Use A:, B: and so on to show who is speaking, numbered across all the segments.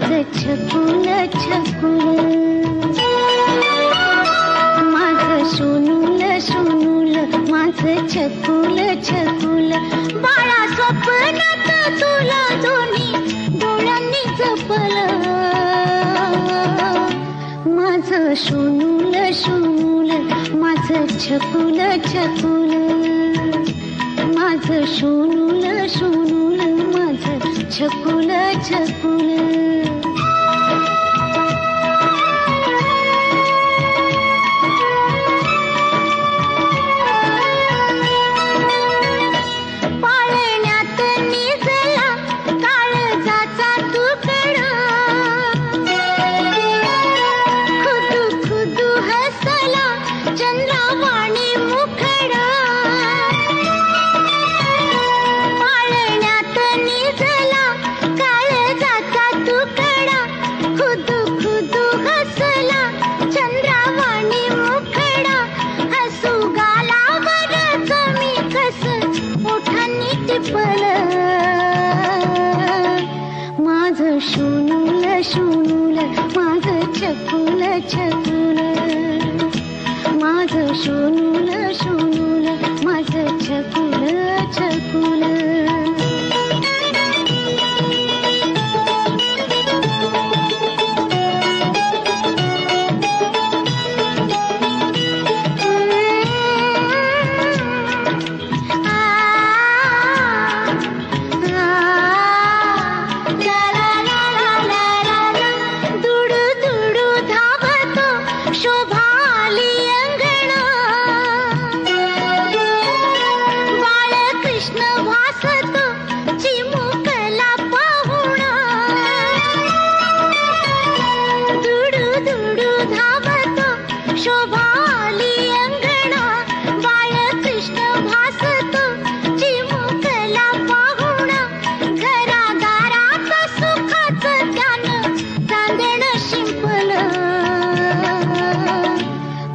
A: माझं छकुल छकुल, माझं सोनूल सोनूल, माझं छकुल छकुल. बाळा स्वप्नात तुला दोन्ही डोळ्यांनी जपलं, माझं सोनूल सोनूल, माझं छकुल छकुल, माझं सोनूल सोनूल, माझं छकुल छकुल. पाळण्यात निजला काळजाचा तुकडा, खुदू खुदू हसला चंद्रावाणी मुखडा. पाळण्यात निजला काळजाचा तुकडा, खुदू खुदू हसला चंद्रावाणी मुखडा. हसू गालावर कमी कस ओठांनी टिपलं, माझं सोनूल सोनूल, माझं छकुल छकुल, माझं सोनूल सोनूल, माझं छकुल छकुल.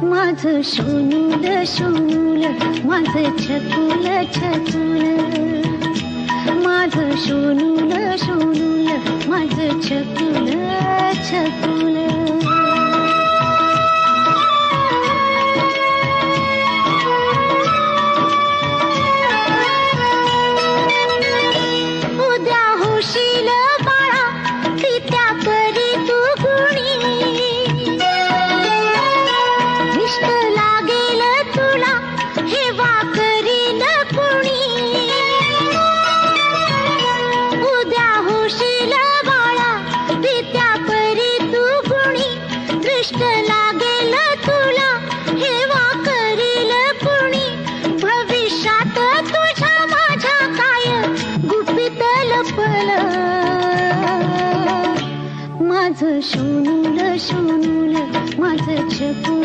A: माझं सोनूल सोनूल, माझं छकुल छकुल, माझं सोनूल सोनूल, माझं छकुल छकुल. उद्या होशील बाळा पित्या परी तू गुणी, इष्ट लागेल तुला हेवा करील कुणी. उद्या होशील बाळा पित्या परी तू गुणी, दृष्ट लागेल तुला हेवा करील कुणी. भविष्यात तुझ्या माझ्या काय गुपित लपलं, माझं सोनूल सोनूल, माझं छकुल